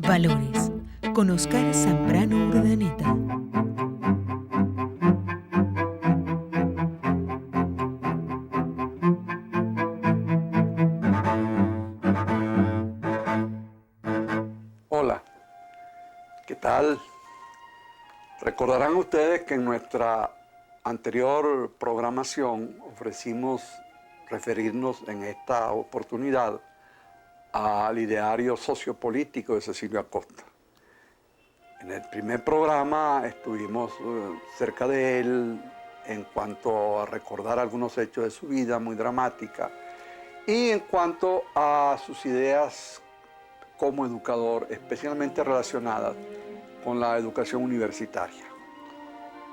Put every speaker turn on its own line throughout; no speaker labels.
Valores, con Oscar Zambrano Urdaneta.
Hola, ¿qué tal? Recordarán ustedes que en nuestra anterior programación ofrecimos referirnos en esta oportunidad al ideario sociopolítico de Cecilio Acosta. En el primer programa estuvimos cerca de él en cuanto a recordar algunos hechos de su vida muy dramática y en cuanto a sus ideas como educador, especialmente relacionadas con la educación universitaria.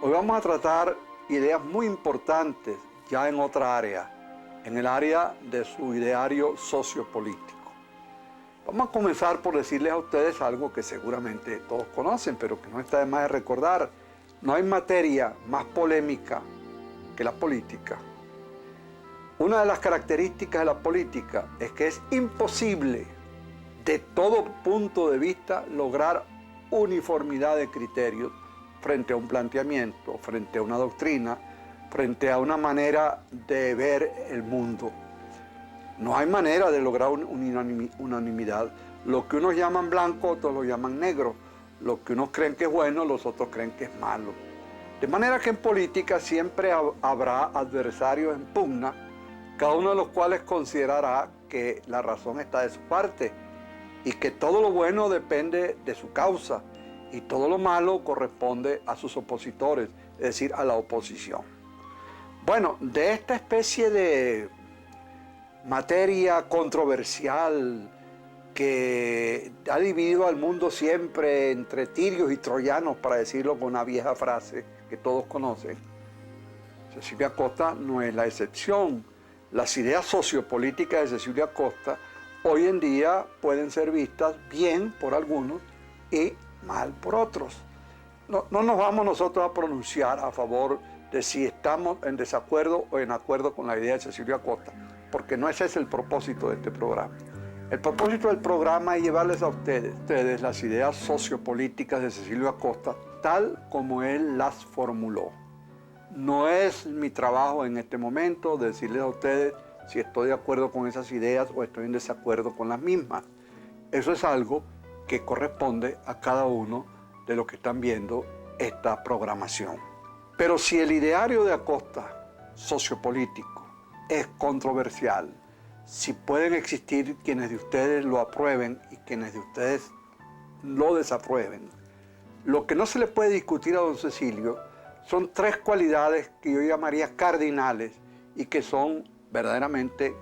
Hoy vamos a tratar ideas muy importantes ya en otra área, en el área de su ideario sociopolítico. Vamos a comenzar por decirles a ustedes algo que seguramente todos conocen, pero que no está de más de recordar. No hay materia más polémica que la política. Una de las características de la política es que es imposible, de todo punto de vista, lograr uniformidad de criterios frente a un planteamiento, frente a una doctrina, frente a una manera de ver el mundo. No hay manera de lograr unanimidad. Lo que unos llaman blanco, otros lo llaman negro. Lo que unos creen que es bueno, los otros creen que es malo. De manera que en política siempre habrá adversarios en pugna, cada uno de los cuales considerará que la razón está de su parte y que todo lo bueno depende de su causa y todo lo malo corresponde a sus opositores, es decir, a la oposición. Bueno, de esta especie de materia controversial que ha dividido al mundo siempre entre tirios y troyanos, para decirlo con una vieja frase que todos conocen, Cecilio Acosta no es la excepción. Las ideas sociopolíticas de Cecilio Acosta hoy en día pueden ser vistas bien por algunos y mal por otros. No nos vamos nosotros a pronunciar a favor de si estamos en desacuerdo o en acuerdo con la idea de Cecilio Acosta, porque no ese es el propósito de este programa. El propósito del programa es llevarles a ustedes las ideas sociopolíticas de Cecilio Acosta tal como él las formuló. No es mi trabajo en este momento decirles a ustedes si estoy de acuerdo con esas ideas o estoy en desacuerdo con las mismas. Eso es algo que corresponde a cada uno de los que están viendo esta programación. Pero si el ideario de Acosta, sociopolítico, es controversial, si pueden existir quienes de ustedes lo aprueben y quienes de ustedes lo desaprueben, lo que no se le puede discutir a don Cecilio son tres cualidades que yo llamaría cardinales y que son verdaderamente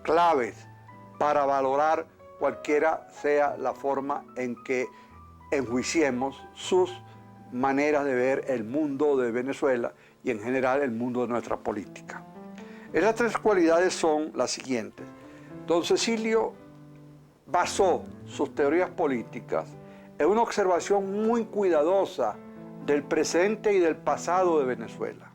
claves para valorar cualquiera sea la forma en que enjuiciemos sus maneras de ver el mundo de Venezuela y en general el mundo de nuestra política. Esas tres cualidades son las siguientes. Don Cecilio basó sus teorías políticas en una observación muy cuidadosa del presente y del pasado de Venezuela.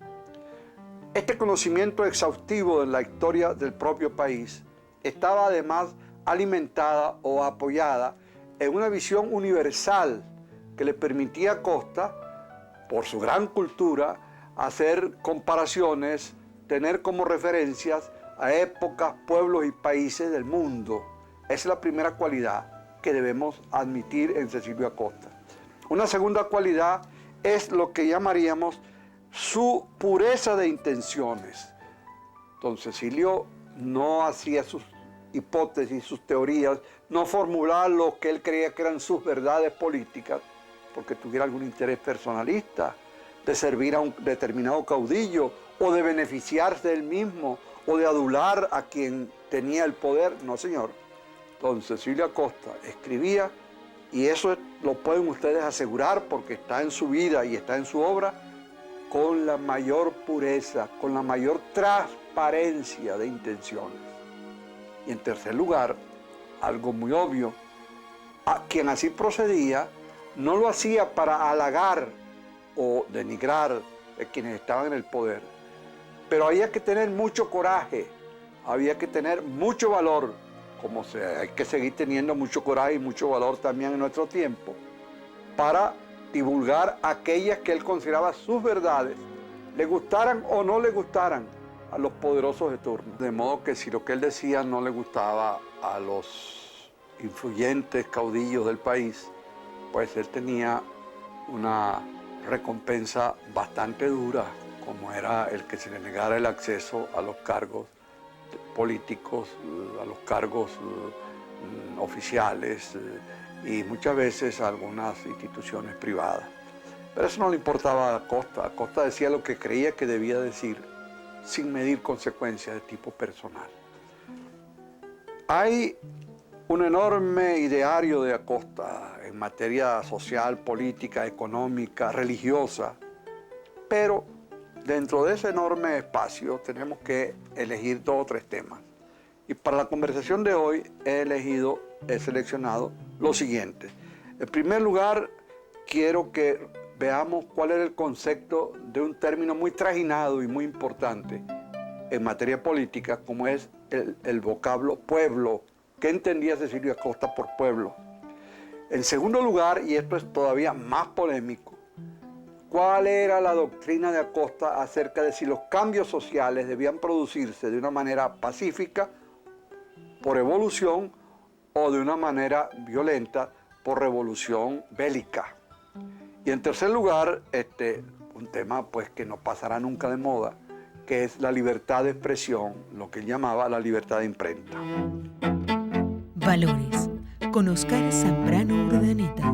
Este conocimiento exhaustivo de la historia del propio país estaba además alimentada o apoyada en una visión universal que le permitía a Acosta, por su gran cultura, hacer comparaciones, tener como referencias a épocas, pueblos y países del mundo. Esa es la primera cualidad que debemos admitir en Cecilio Acosta. Una segunda cualidad es lo que llamaríamos su pureza de intenciones. Don Cecilio no hacía sus hipótesis, sus teorías, no formulaba lo que él creía que eran sus verdades políticas, porque tuviera algún interés personalista, de servir a un determinado caudillo, o de beneficiarse él mismo, o de adular a quien tenía el poder. No, señor. Don Cecilio Acosta escribía, y eso lo pueden ustedes asegurar porque está en su vida y está en su obra, con la mayor pureza, con la mayor transparencia de intenciones. Y en tercer lugar, algo muy obvio, a quien así procedía no lo hacía para halagar o denigrar a quienes estaban en el poder, pero había que tener mucho coraje, había que tener mucho valor hay que seguir teniendo mucho coraje y mucho valor también en nuestro tiempo, para divulgar aquellas que él consideraba sus verdades, le gustaran o no le gustaran a los poderosos de turno. De modo que si lo que él decía no le gustaba a los influyentes caudillos del país, pues él tenía una recompensa bastante dura, como era el que se le negara el acceso a los cargos políticos, a los cargos oficiales y muchas veces a algunas instituciones privadas. Pero eso no le importaba a Acosta. Acosta decía lo que creía que debía decir sin medir consecuencias de tipo personal. Hay un enorme ideario de Acosta en materia social, política, económica, religiosa, pero dentro de ese enorme espacio tenemos que elegir 2 o 3 temas. Y para la conversación de hoy he seleccionado lo siguiente. En primer lugar, quiero que veamos cuál era el concepto de un término muy trajinado y muy importante en materia política, como es el vocablo pueblo. ¿Qué entendía Cecilio Acosta por pueblo? En segundo lugar, y esto es todavía más polémico, ¿cuál era la doctrina de Acosta acerca de si los cambios sociales debían producirse de una manera pacífica, por evolución, o de una manera violenta, por revolución bélica? Y en tercer lugar, un tema pues que no pasará nunca de moda, que es la libertad de expresión, lo que él llamaba la libertad de imprenta.
Valores, con Oscar Zambrano Urdaneta.